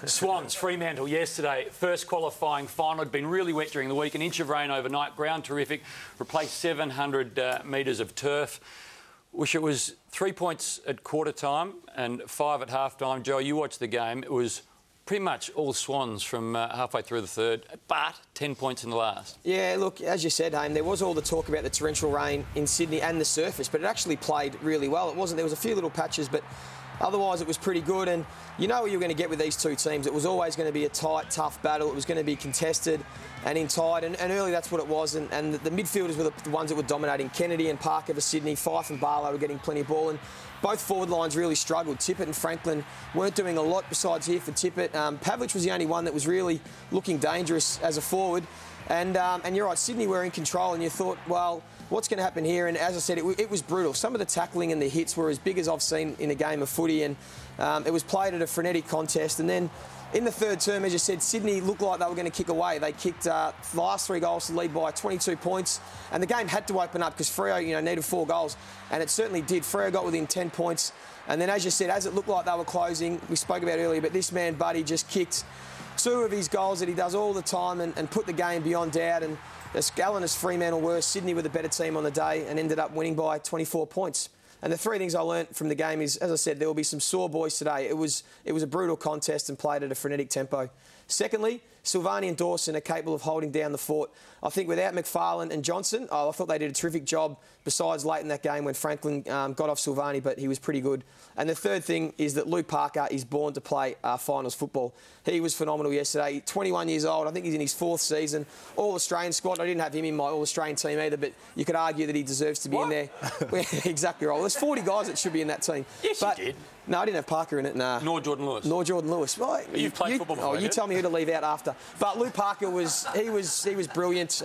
Swans, Fremantle yesterday, first qualifying final. Had been really wet during the week, an inch of rain overnight, ground terrific, replaced 700 metres of turf. Wish it was 3 points at quarter time and 5 at half time. Joe, you watched the game. It was pretty much all Swans from halfway through the third, but 10 points in the last. Yeah, look, as you said, Hame, there was all the talk about the torrential rain in Sydney and the surface, but it actually played really well. It wasn't, there was a few little patches, but otherwise, it was pretty good, and you know what you're going to get with these two teams. It was always going to be a tight, tough battle. It was going to be contested and in tight, and early that's what it was. And the midfielders were the ones that were dominating. Kennedy and Parker for Sydney, Fife and Barlow were getting plenty of ball, and both forward lines really struggled. Tippett and Franklin weren't doing a lot besides here for Tippett. Pavlich was the only one that was really looking dangerous as a forward. And you're right, Sydney were in control, and you thought, well, what's going to happen here? And as I said, it was brutal. Some of the tackling and the hits were as big as I've seen in a game of footy, and it was played at a frenetic contest. And then in the third term, as you said, Sydney looked like they were going to kick away. They kicked the last 3 goals to lead by 22 points, and the game had to open up because Freo, needed 4 goals, and it certainly did. Freo got within 10 points, and then, as you said, as it looked like they were closing, we spoke about earlier, but this man, Buddy, just kicked 2 of his goals that he does all the time and put the game beyond doubt. And as gallant as Fremantle were, Sydney were the better team on the day and ended up winning by 24 points. And the 3 things I learnt from the game is, as I said, there will be some sore boys today. It was a brutal contest and played at a frenetic tempo. Secondly, Silvani and Dawson are capable of holding down the fort. I think without McLachlan and Johnson, I thought they did a terrific job, besides late in that game when Franklin got off Silvani, but he was pretty good. And the third thing is that Luke Parker is born to play finals football. He was phenomenal yesterday. 21 years old. I think he's in his 4th season. All-Australian squad. I didn't have him in my All-Australian team either, but you could argue that he deserves to be in there. Exactly right. Well, there's 40 guys that should be in that team. Yes, you did. No, I didn't have Parker in it. Nah. Nor Jordan Lewis. Nor Jordan Lewis. Well, you've played football before. You tell me who to leave out after. But Luke Parker was brilliant.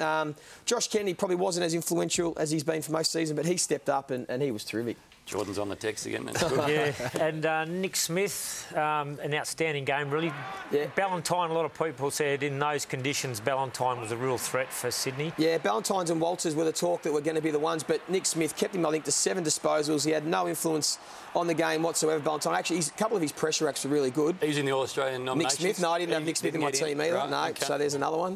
Josh Kennedy probably wasn't as influential as he's been for most season, but he stepped up and he was terrific. Jordan's on the text again. That's good. Yeah, and Nick Smith, an outstanding game, really. Yeah. Ballantyne, a lot of people said in those conditions, Ballantyne was a real threat for Sydney. Yeah, Ballantynes and Walters were the talk that were going to be the ones, but Nick Smith kept him, I think, to 7 disposals. He had no influence on the game whatsoever, Ballantyne. Actually, a couple of his pressure acts were really good. He's in the All-Australian nominations. Nick Smith? No, I didn't have Nick Smith in my team either. Right, no, okay. So there's another one.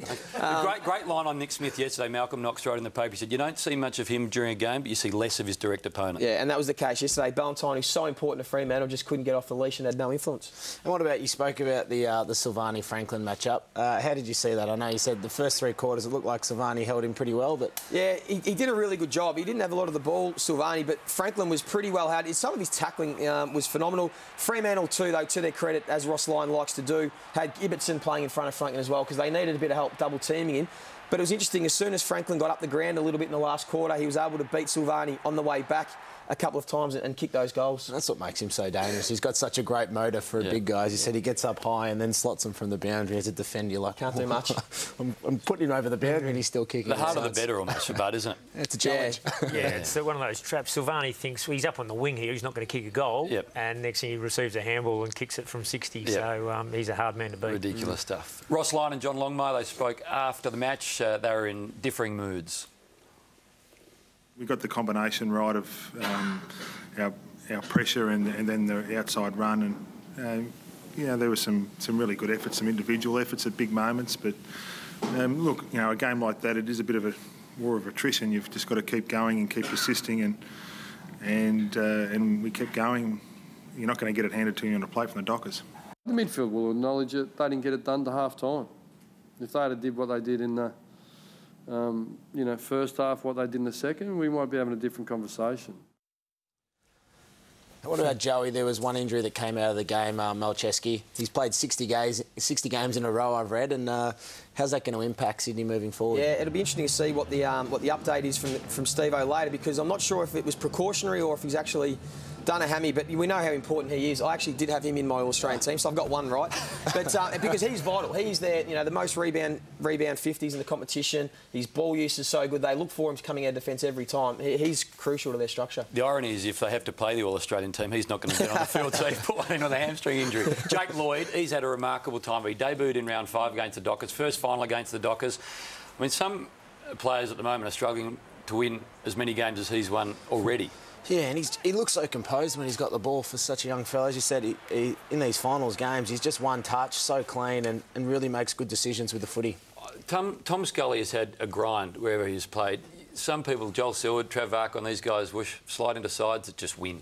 Great line on Nick Smith yesterday. Malcolm Knox wrote in the paper. He said, you don't see much of him during a game, but you see less of his direct opponent. Yeah, and that was the case yesterday. Ballantyne, who's so important to Fremantle, just couldn't get off the leash and had no influence. And what about, you spoke about the Silvani-Franklin matchup. How did you see that? I know you said the first 3 quarters it looked like Silvani held him pretty well, but... Yeah, he did a really good job. He didn't have a lot of the ball, Silvani, but Franklin was pretty well had. Some of his tackling was phenomenal. Fremantle too, though, to their credit, as Ross Lyon likes to do, had Gibson playing in front of Franklin as well, because they needed a bit of help double teaming him. But it was interesting, as soon as Franklin got up the ground a little bit in the last quarter, he was able to beat Silvani on the way back a couple of times and kick those goals. That's what makes him so dangerous. He's got such a great motor for big guys. He said he gets up high and then slots them from the boundary as a defender. You're like, can't do much. I'm putting him over the boundary and he's still kicking. The harder the better almost for Bud, isn't it? It's a challenge. Yeah, it's one of those traps. Silvani thinks, well, he's up on the wing here, he's not going to kick a goal. Yep. And next thing he receives a handball and kicks it from 60. Yep. So he's a hard man to beat. Ridiculous stuff. Ross Lyon and John Longmire, they spoke after the match. They were in differing moods. We got the combination right of our pressure and then the outside run, and there were some really good efforts, some individual efforts at big moments. But look, a game like that, it is a bit of a war of attrition. You've just got to keep going and keep persisting, and we kept going. You're not going to get it handed to you on a plate from the Dockers. The midfield will acknowledge it. They didn't get it done to half time. If they had did what they did in the first half, what they did in the second, we might be having a different conversation. What about Joey? There was one injury that came out of the game, Malcheski. He's played 60 games in a row, I've read, and how's that going to impact Sydney moving forward? Yeah, it'll be interesting to see what the update is from Steve-O later, because I'm not sure if it was precautionary or if he's actually done a hammy, but we know how important he is. I actually did have him in my All-Australian team, so I've got one right. But because he's vital. He's there, the most rebound 50s in the competition. His ball use is so good. They look for him coming out of defence every time. He's crucial to their structure. The irony is if they have to play the All-Australian team, he's not going to get on the field, so he put one in with a hamstring injury. Jake Lloyd, he's had a remarkable time. He debuted in round 5 against the Dockers, first final against the Dockers. I mean, some players at the moment are struggling to win as many games as he's won already. Yeah, and he looks so composed when he's got the ball for such a young fella. As you said, he in these finals games, he's just one touch, so clean, and really makes good decisions with the footy. Tom Scully has had a grind wherever he's played. Some people, Joel Seward, Trav Vark, on these guys, slide into sides that just win.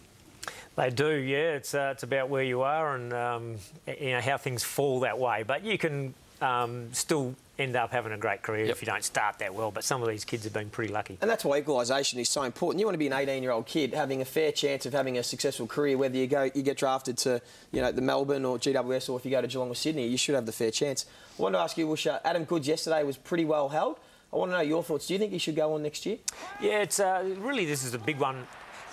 They do, yeah. It's about where you are and how things fall that way. But you can still end up having a great career if you don't start that well. But some of these kids have been pretty lucky. And that's why equalisation is so important. You want to be an 18-year-old kid having a fair chance of having a successful career, whether you get drafted to the Melbourne or GWS, or if you go to Geelong or Sydney, you should have the fair chance. I want to ask you, Woosha, Adam Goodes yesterday was pretty well held. I want to know your thoughts. Do you think he should go on next year? Yeah, it's really, this is a big one.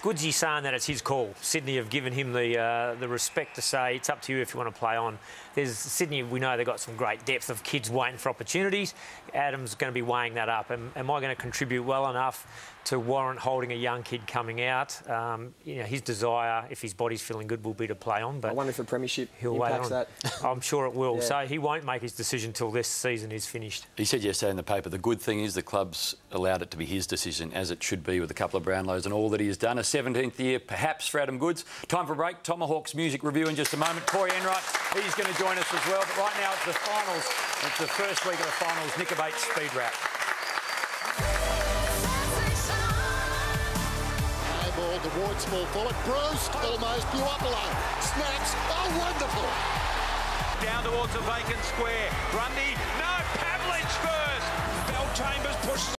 Goodsy's saying that it's his call. Sydney have given him the respect to say it's up to you if you want to play on. Sydney, we know they've got some great depth of kids waiting for opportunities. Adam's going to be weighing that up. Am I going to contribute well enough to warrant holding a young kid coming out? His desire, if his body's feeling good, will be to play on. But I wonder if a premiership impacts that. I'm sure it will. Yeah. So he won't make his decision till this season is finished. He said yesterday in the paper, the good thing is the club's allowed it to be his decision, as it should be, with a couple of Brownlows and all that he has done. A 17th year, perhaps, for Adam Goodes. Time for a break. Tomahawk's music review in just a moment. Corey Enright, he's going to join us as well. But right now, it's the finals. It's the first week of the finals. Nick Abate's Speed Wrap. Ball, the Worsfold bullet. Bruce almost blew up alone. Snaps. Oh, wonderful. Down towards the vacant square. Grundy. No, Pavlich first. Bell Chambers pushes.